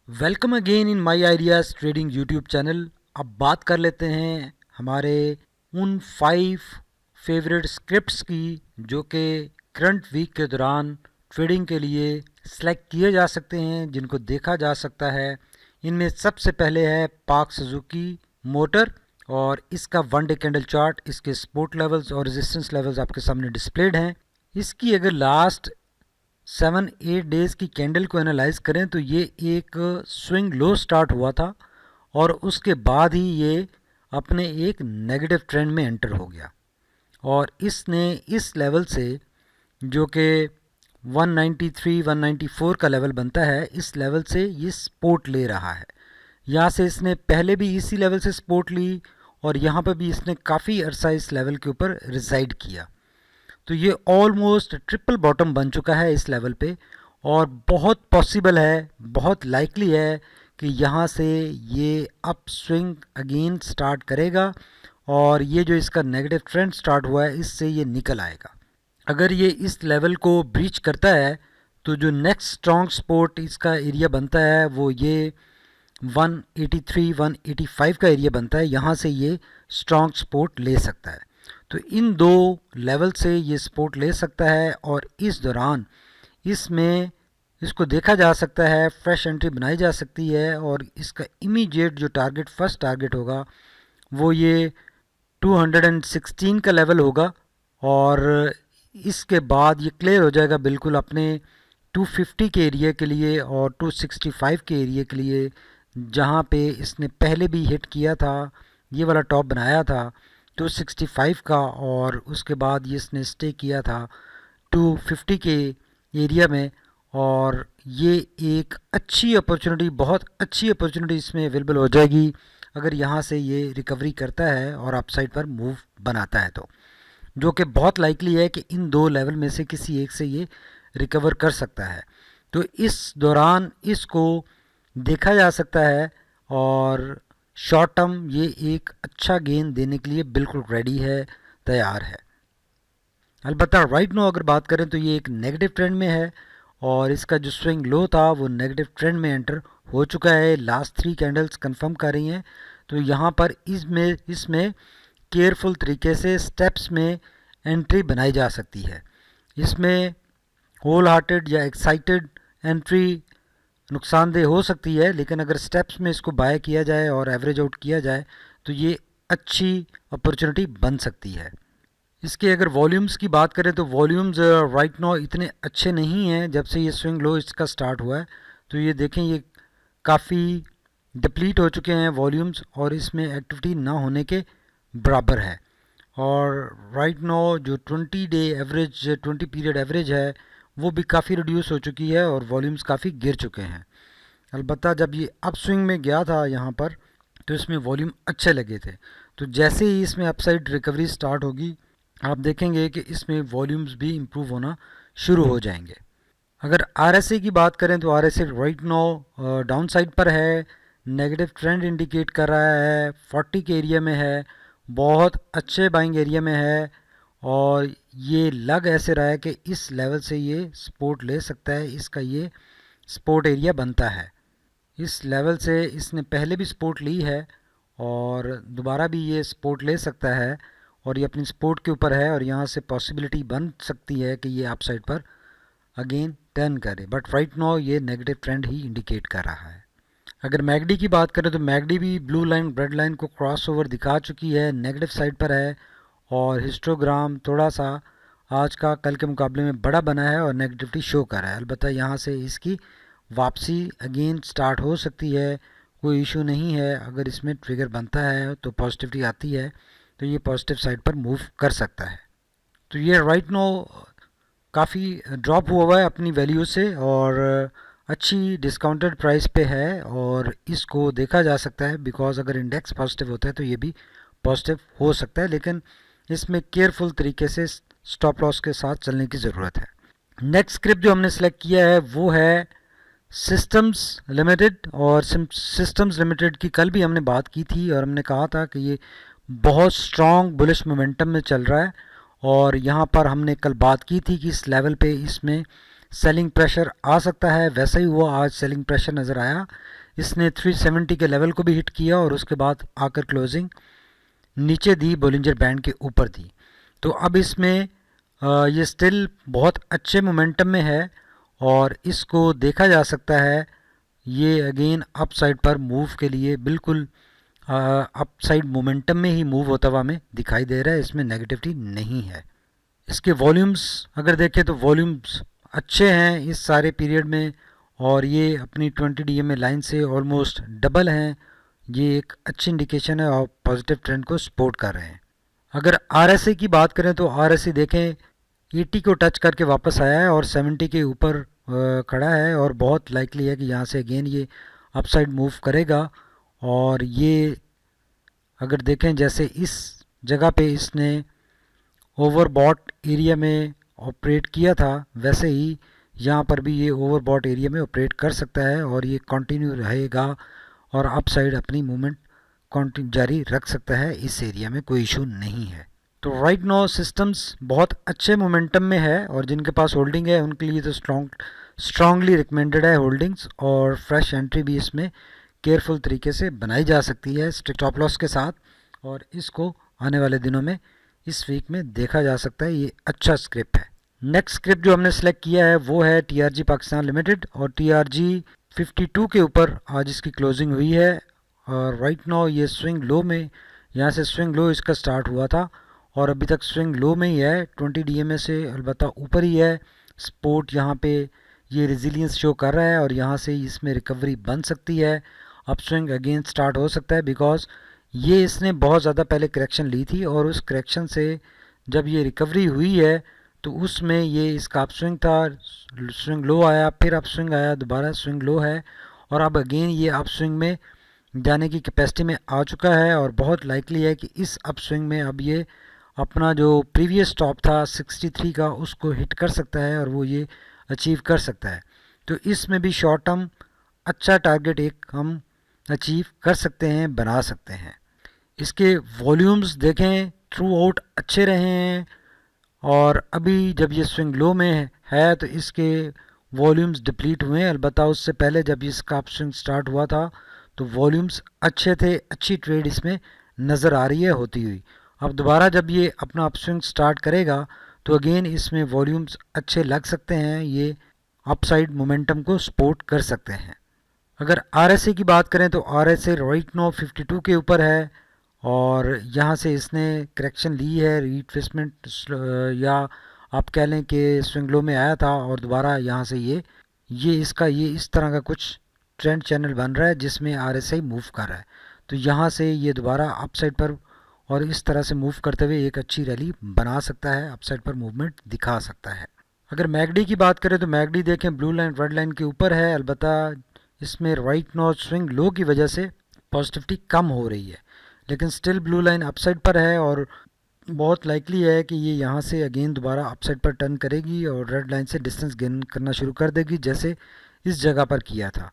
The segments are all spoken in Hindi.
Welcome again in my ideas trading YouTube channel. अब बात कर लेते हैं हमारे उन 5 फेवरेट स्क्रिप्ट्स की जो कि करंट वीक के दौरान ट्रेडिंग के लिए सेलेक्ट किए जा सकते हैं, जिनको देखा जा सकता है। इनमें सबसे पहले है पार्क सुजुकी मोटर, और इसका 1 डे कैंडल चार्ट, इसके सपोर्ट लेवल्स और रेजिस्टेंस लेवल्स आपके सामने डिस्प्लेड हैं। इसकी अगर लास्ट 7-8 डेज़ की कैंडल को एनालाइज करें तो ये एक स्विंग लो स्टार्ट हुआ था और उसके बाद ही ये अपने एक नेगेटिव ट्रेंड में एंटर हो गया, और इसने इस लेवल से जो कि 193-194 का लेवल बनता है, इस लेवल से ये सपोर्ट ले रहा है। यहाँ से इसने पहले भी इसी लेवल से सपोर्ट ली और यहाँ पर भी इसने काफ़ी अरसा इस लेवल के ऊपर रिजाइड किया। तो ये ऑलमोस्ट ट्रिपल बॉटम बन चुका है इस लेवल पे, और बहुत पॉसिबल है, बहुत लाइकली है कि यहाँ से ये अप स्विंग अगेन स्टार्ट करेगा और ये जो इसका नेगेटिव ट्रेंड स्टार्ट हुआ है इससे ये निकल आएगा। अगर ये इस लेवल को ब्रीच करता है तो जो नेक्स्ट स्ट्रॉन्ग सपोर्ट इसका एरिया बनता है वो ये 183-185 का एरिया बनता है। यहाँ से ये स्ट्रॉन्ग सपोर्ट ले सकता है। तो इन दो लेवल से ये सपोर्ट ले सकता है और इस दौरान इसमें इसको देखा जा सकता है, फ्रेश एंट्री बनाई जा सकती है, और इसका इमीडिएट जो टारगेट, फर्स्ट टारगेट होगा वो ये 216 का लेवल होगा, और इसके बाद ये क्लियर हो जाएगा बिल्कुल अपने 250 के एरिया के लिए और 265 के एरिया के लिए, जहाँ पे इसने पहले भी हिट किया था, ये वाला टॉप बनाया था 265 का, और उसके बाद ये इसने स्टे किया था 250 के एरिया में। और ये एक अच्छी अपॉर्चुनिटी, बहुत अच्छी अपॉर्चुनिटी इसमें अवेलेबल हो जाएगी अगर यहाँ से ये रिकवरी करता है और अपसाइड पर मूव बनाता है, तो जो कि बहुत लाइकली है कि इन दो लेवल में से किसी एक से ये रिकवर कर सकता है। तो इस दौरान इसको देखा जा सकता है और शॉर्ट टर्म ये एक अच्छा गेन देने के लिए बिल्कुल रेडी है, तैयार है। अलबत्ता राइट नो अगर बात करें तो ये एक नेगेटिव ट्रेंड में है और इसका जो स्विंग लो था वो नेगेटिव ट्रेंड में एंटर हो चुका है। लास्ट 3 कैंडल्स कंफर्म कर रही हैं। तो यहाँ पर इसमें केयरफुल तरीके से स्टेप्स में एंट्री बनाई जा सकती है। इसमें होल हार्टेड या एक्साइटेड एंट्री नुकसानदेह हो सकती है, लेकिन अगर स्टेप्स में इसको बाय किया जाए और एवरेज आउट किया जाए तो ये अच्छी अपॉर्चुनिटी बन सकती है। इसके अगर वॉल्यूम्स की बात करें तो वॉल्यूम्स राइट नाउ इतने अच्छे नहीं हैं। जब से ये स्विंग लो इसका स्टार्ट हुआ है तो ये देखें ये काफ़ी डिप्लीट हो चुके हैं वॉल्यूम्स, और इसमें एक्टिविटी ना होने के बराबर है। और राइट नाउ जो 20 डे एवरेज, 20 पीरियड एवरेज है वो भी काफ़ी रिड्यूस हो चुकी है और वॉल्यूम्स काफ़ी गिर चुके हैं। अलबत्ता जब ये अप स्विंग में गया था यहाँ पर तो इसमें वॉल्यूम अच्छे लगे थे। तो जैसे ही इसमें अपसाइड रिकवरी स्टार्ट होगी आप देखेंगे कि इसमें वॉल्यूम्स भी इम्प्रूव होना शुरू हो जाएंगे। अगर आरएसए की बात करें तो RSA right now down side पर है, नेगेटिव ट्रेंड इंडिकेट कर रहा है, 40 के एरिया में है, बहुत अच्छे बाइंग एरिया में है, और ये लग ऐसे रहा है कि इस लेवल से ये सपोर्ट ले सकता है। इसका ये सपोर्ट एरिया बनता है। इस लेवल से इसने पहले भी सपोर्ट ली है और दोबारा भी ये सपोर्ट ले सकता है, और ये अपनी सपोर्ट के ऊपर है, और यहाँ से पॉसिबिलिटी बन सकती है कि ये अपसाइड पर अगेन टर्न करे। बट राइट नाउ ये नेगेटिव ट्रेंड ही इंडिकेट कर रहा है। अगर मैगडी की बात करें तो मैगडी भी ब्लू लाइन रेड लाइन को क्रॉस ओवर दिखा चुकी है, नेगेटिव साइड पर है, और हिस्टोग्राम थोड़ा सा आज का कल के मुकाबले में बड़ा बना है और नेगेटिविटी शो कर रहा है। अलबत्ता यहाँ से इसकी वापसी अगेन स्टार्ट हो सकती है, कोई इशू नहीं है। अगर इसमें ट्रिगर बनता है तो पॉजिटिविटी आती है तो ये पॉजिटिव साइड पर मूव कर सकता है। तो ये राइट नो काफ़ी ड्रॉप हुआ है अपनी वैल्यू से और अच्छी डिस्काउंटेड प्राइस पे है, और इसको देखा जा सकता है बिकॉज अगर इंडेक्स पॉजिटिव होता है तो ये भी पॉजिटिव हो सकता है, लेकिन इसमें केयरफुल तरीके से स्टॉप लॉस के साथ चलने की ज़रूरत है। नेक्स्ट स्क्रिप्ट जो हमने सेलेक्ट किया है वो है सिस्टम्स लिमिटेड, और सिस्टम्स लिमिटेड की कल भी हमने बात की थी और हमने कहा था कि ये बहुत स्ट्रॉन्ग बुलिश मोमेंटम में चल रहा है, और यहाँ पर हमने कल बात की थी कि इस लेवल पे इसमें सेलिंग प्रेशर आ सकता है, वैसा ही हुआ आज सेलिंग प्रेशर नज़र आया। इसने 370 के लेवल को भी हिट किया और उसके बाद आकर क्लोजिंग नीचे दी, बोलिंजर बैंड के ऊपर दी। तो अब इसमें ये स्टिल बहुत अच्छे मोमेंटम में है और इसको देखा जा सकता है ये अगेन अप साइड पर मूव के लिए बिल्कुल अप साइड मोमेंटम में ही मूव होता हुआ हमें दिखाई दे रहा है, इसमें नेगेटिविटी नहीं है। इसके वॉल्यूम्स अगर देखें तो वॉल्यूम्स अच्छे हैं इस सारे पीरियड में और ये अपनी 20 DMA लाइन से ऑलमोस्ट डबल हैं। ये एक अच्छी इंडिकेशन है और पॉजिटिव ट्रेंड को सपोर्ट कर रहे हैं। अगर RSI की बात करें तो RSI देखें 80 को टच करके वापस आया है और 70 के ऊपर खड़ा है और बहुत लाइकली है कि यहाँ से अगेन ये अपसाइड मूव करेगा। और ये अगर देखें जैसे इस जगह पे इसने ओवरबॉट एरिया में ऑपरेट किया था, वैसे ही यहाँ पर भी ये ओवरबॉट एरिया में ऑपरेट कर सकता है और ये कंटिन्यू रहेगा और अपसाइड अपनी मूवमेंट कंटिन्यू जारी रख सकता है। इस एरिया में कोई इशू नहीं है। तो राइट नाउ सिस्टम्स बहुत अच्छे मोमेंटम में है और जिनके पास होल्डिंग है उनके लिए तो स्ट्रांगली रिकमेंडेड है होल्डिंग्स, और फ्रेश एंट्री भी इसमें केयरफुल तरीके से बनाई जा सकती है स्ट्रिक्ट स्टॉप लॉस के साथ, और इसको आने वाले दिनों में इस वीक में देखा जा सकता है। ये अच्छा स्क्रिप्ट है। नेक्स्ट स्क्रिप्ट जो हमने सेलेक्ट किया है वो है TRG पाकिस्तान लिमिटेड और TRG 52 के ऊपर आज इसकी क्लोजिंग हुई है और राइट नाउ ये स्विंग लो में, यहाँ से स्विंग लो इसका स्टार्ट हुआ था और अभी तक स्विंग लो में ही है, 20 DMA से अलबत्ता ऊपर ही है। सपोर्ट यहाँ पे ये रेजिलियंस शो कर रहा है और यहाँ से इसमें रिकवरी बन सकती है, अपस्विंग अगेन स्टार्ट हो सकता है बिकॉज ये इसने बहुत ज़्यादा पहले करेक्शन ली थी और उस करेक्शन से जब ये रिकवरी हुई है तो उसमें ये इसका अपस्विंग था, स्विंग लो आया, फिर अपस्विंग आया, दोबारा स्विंग लो है और अब अगेन ये अपस्विंग में जाने की कैपेसिटी में आ चुका है और बहुत लाइकली है कि इस अपस्विंग में अब ये अपना जो प्रीवियस टॉप था 63 का उसको हिट कर सकता है और वो ये अचीव कर सकता है। तो इसमें भी शॉर्ट टर्म अच्छा टारगेट एक हम अचीव कर सकते हैं, बना सकते हैं। इसके वॉल्यूम्स देखें थ्रू आउट अच्छे रहे हैं और अभी जब ये स्विंग लो में है तो इसके वॉल्यूम्स डिप्लीट हुए हैं। अलबत्ता उससे पहले जब इसका अपस्विंग स्टार्ट हुआ था तो वॉल्यूम्स अच्छे थे, अच्छी ट्रेड इसमें नज़र आ रही है होती हुई। अब दोबारा जब ये अपना अपस्विंग स्टार्ट करेगा तो अगेन इसमें वॉल्यूम्स अच्छे लग सकते हैं, ये अपसाइड मोमेंटम को सपोर्ट कर सकते हैं। अगर RSI की बात करें तो RSI राइट नाउ 52 के ऊपर है और यहाँ से इसने करेक्शन ली है, रिट्रेसमेंट या आप कह लें कि स्विंग लो में आया था और दोबारा यहाँ से ये इसका ये इस तरह का कुछ ट्रेंड चैनल बन रहा है जिसमें RSI मूव कर रहा है। तो यहाँ से ये दोबारा अपसाइड पर और इस तरह से मूव करते हुए एक अच्छी रैली बना सकता है, अपसाइड पर मूवमेंट दिखा सकता है। अगर मैगडी की बात करें तो मैगडी देखें ब्लू लाइन रेड लाइन के ऊपर है, अलबत्ता इसमें राइट नाउ स्विंग लो की वजह से पॉजिटिविटी कम हो रही है, लेकिन स्टिल ब्लू लाइन अपसाइड पर है और बहुत लाइकली है कि ये यहाँ से अगेन दोबारा अपसाइड पर टर्न करेगी और रेड लाइन से डिस्टेंस गेन करना शुरू कर देगी जैसे इस जगह पर किया था।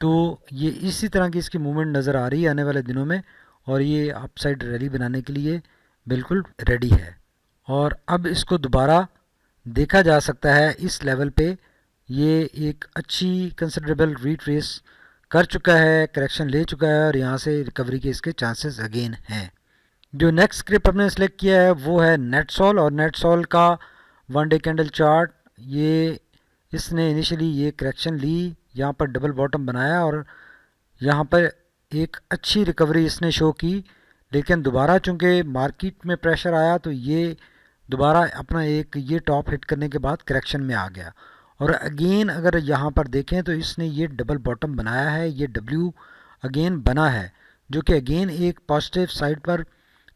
तो ये इसी तरह की इसकी मूवमेंट नज़र आ रही है आने वाले दिनों में और ये अपसाइड रैली बनाने के लिए बिल्कुल रेडी है और अब इसको दोबारा देखा जा सकता है इस लेवल पे। ये एक अच्छी कंसिडरेबल रीट्रेस कर चुका है, करेक्शन ले चुका है और यहाँ से रिकवरी के इसके चांसेस अगेन हैं। जो नेक्स्ट स्क्रिप्ट हमने सेलेक्ट किया है वो है नेटसॉल और नेटसॉल का 1 डे कैंडल चार्ट। ये इसने इनिशियली ये करेक्शन ली, यहाँ पर डबल बॉटम बनाया और यहाँ पर एक अच्छी रिकवरी इसने शो की, लेकिन दोबारा चूँकि मार्केट में प्रेशर आया तो ये दोबारा अपना एक ये टॉप हिट करने के बाद करेक्शन में आ गया और अगेन अगर यहाँ पर देखें तो इसने ये डबल बॉटम बनाया है, ये W अगेन बना है जो कि अगेन एक पॉजिटिव साइड पर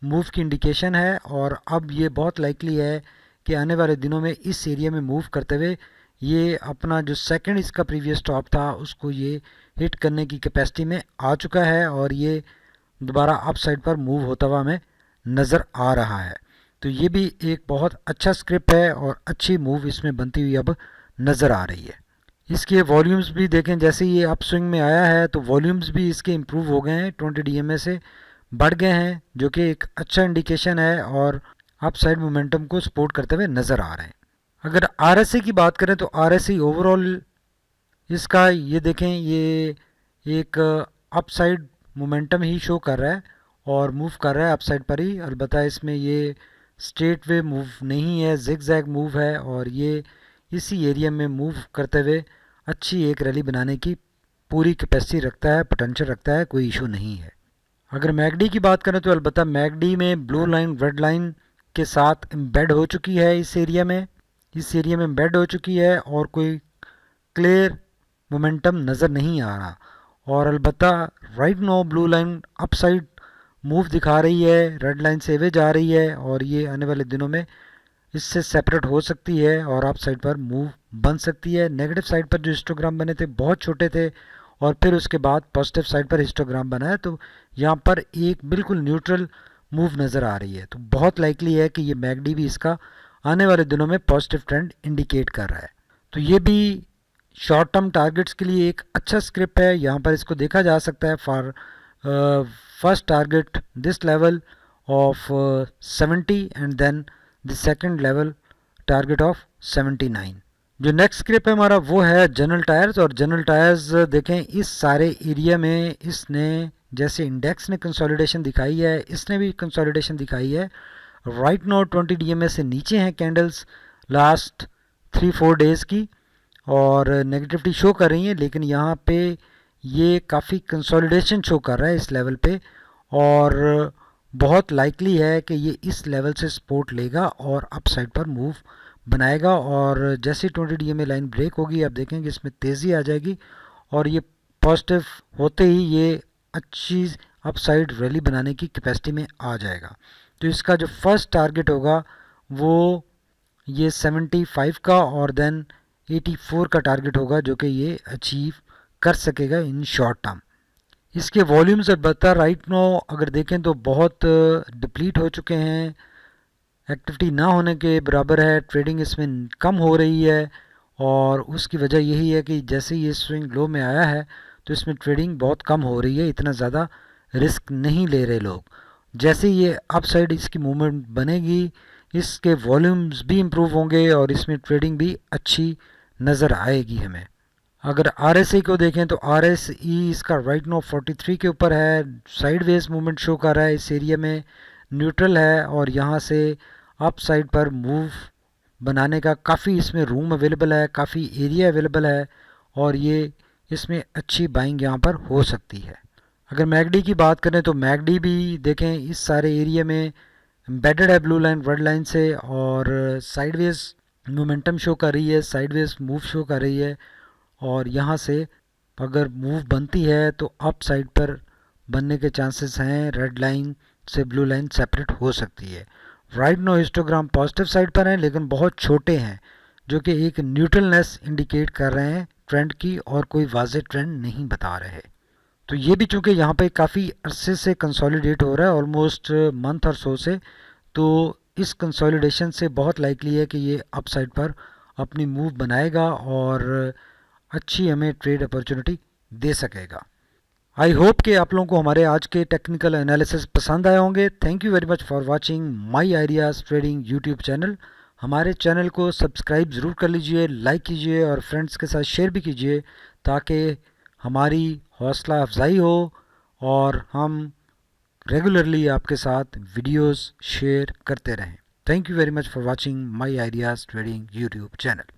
मूव की इंडिकेशन है और अब ये बहुत लाइकली है कि आने वाले दिनों में इस एरिया में मूव करते हुए ये अपना जो सेकंड इसका प्रीवियस टॉप था उसको ये हिट करने की कैपेसिटी में आ चुका है और ये दोबारा अप साइड पर मूव होता हुआ हमें नज़र आ रहा है। तो ये भी एक बहुत अच्छा स्क्रिप्ट है और अच्छी मूव इसमें बनती हुई अब नज़र आ रही है। इसके वॉल्यूम्स भी देखें, जैसे ये अप स्विंग में आया है तो वॉल्यूम्स भी इसके इम्प्रूव हो गए हैं, 20 DMA से बढ़ गए हैं जो कि एक अच्छा इंडिकेशन है और अप साइड मोमेंटम को सपोर्ट करते हुए नज़र आ रहे हैं। अगर RSI की बात करें तो RSI ओवरऑल इसका ये देखें, ये एक अपसाइड मोमेंटम ही शो कर रहा है और मूव कर रहा है अपसाइड पर ही। अलबत्ता इसमें ये स्ट्रेट वे मूव नहीं है, जिग जैग मूव है, और ये इसी एरिया में मूव करते हुए अच्छी एक रैली बनाने की पूरी कैपेसिटी रखता है, पोटेंशियल रखता है, कोई इशू नहीं है। अगर मैकडी की बात करें तो अलबत्ता मैकडी में ब्लू लाइन रेड लाइन के साथ एम्बेड हो चुकी है, इस एरिया में एम्बेड हो चुकी है और कोई क्लियर मोमेंटम नज़र नहीं आ रहा। और अलबत्ता right now blue line upside move दिखा रही है, रेड लाइन से वे जा रही है, और ये आने वाले दिनों में इससे सेपरेट हो सकती है और अप साइड पर मूव बन सकती है। नेगेटिव साइड पर जो हिस्टोग्राम बने थे बहुत छोटे थे और फिर उसके बाद पॉजिटिव साइड पर हिस्टोग्राम बना है, तो यहाँ पर एक बिल्कुल न्यूट्रल मूव नज़र आ रही है। तो बहुत लाइकली है कि ये मैकडी भी इसका आने वाले दिनों में पॉजिटिव ट्रेंड इंडिकेट कर रहा है। तो ये भी शॉर्ट टर्म टारगेट्स के लिए एक अच्छा स्क्रिप्ट है। यहाँ पर इसको देखा जा सकता है for first target this level of 70 and then the second level target of 79। जो नेक्स्ट स्क्रिप्ट है हमारा वो है जनरल टायर्स। और जनरल टायर्स देखें, इस सारे एरिया में इसने जैसे इंडेक्स ने कंसोलिडेशन दिखाई है, इसने भी कंसोलिडेशन दिखाई है। राइट नो 20 DMA से नीचे हैं कैंडल्स लास्ट 3-4 डेज़ की और नेगेटिविटी शो कर रही है, लेकिन यहाँ पे ये काफ़ी कंसोलिडेशन शो कर रहा है इस लेवल पे, और बहुत लाइकली है कि ये इस लेवल से सपोर्ट लेगा और अप साइड पर मूव बनाएगा। और जैसे 20 DMA लाइन ब्रेक होगी आप देखेंगे इसमें तेज़ी आ जाएगी और ये पॉजिटिव होते ही ये अच्छी अप साइड रैली बनाने की कैपेसिटी में आ जाएगा। तो इसका जो फर्स्ट टारगेट होगा वो ये 75 का और देन 84 का टारगेट होगा, जो कि ये अचीव कर सकेगा इन शॉर्ट टर्म। इसके वॉल्यूम्स अलबत्ता राइट नो अगर देखें तो बहुत डिप्लीट हो चुके हैं, एक्टिविटी ना होने के बराबर है, ट्रेडिंग इसमें कम हो रही है। और उसकी वजह यही है कि जैसे ये स्विंग लो में आया है तो इसमें ट्रेडिंग बहुत कम हो रही है, इतना ज़्यादा रिस्क नहीं ले रहे लोग। जैसे ये अप साइड इसकी मूवमेंट बनेगी इसके वॉल्यूम्स भी इम्प्रूव होंगे और इसमें ट्रेडिंग भी अच्छी नज़र आएगी हमें। अगर RSI को देखें तो RSI इसका राइट नो 43 के ऊपर है, साइडवेज मूवमेंट शो कर रहा है, इस एरिया में न्यूट्रल है और यहाँ से अप साइड पर मूव बनाने का काफ़ी इसमें रूम अवेलेबल है, काफ़ी एरिया अवेलेबल है और ये इसमें अच्छी बाइंग यहाँ पर हो सकती है। अगर मैकडी की बात करें तो मैकडी भी देखें इस सारे एरिया में एम्बेडेड है ब्लू लाइन रेड लाइन से और साइडवेज मोमेंटम शो कर रही है, साइडवेज मूव शो कर रही है। और यहाँ से अगर मूव बनती है तो अप साइड पर बनने के चांसेस हैं, रेड लाइन से ब्लू लाइन सेपरेट हो सकती है। Right now histogram positive side पर हैं लेकिन बहुत छोटे हैं, जो कि एक न्यूट्रलनेस इंडिकेट कर रहे हैं ट्रेंड की और कोई वाज़ेह ट्रेंड नहीं बता रहे। तो ये भी चूँकि यहाँ पे काफ़ी अरसे से कंसोलिडेट हो रहा है, ऑलमोस्ट मंथ और सो से, तो इस कंसोलिडेशन से बहुत लाइकली है कि ये अप साइड पर अपनी मूव बनाएगा और अच्छी हमें ट्रेड अपॉर्चुनिटी दे सकेगा। आई होप कि आप लोगों को हमारे आज के टेक्निकल एनालिसिस पसंद आए होंगे। Thank you very much for watching my ideas trading YouTube channel. हमारे चैनल को सब्सक्राइब ज़रूर कर लीजिए, लाइक कीजिए और फ्रेंड्स के साथ शेयर भी कीजिए ताकि हमारी हौसला अफजाई हो और हम रेगुलरली आपके साथ वीडियोस शेयर करते रहें। Thank you very much for watching my ideas trading YouTube channel.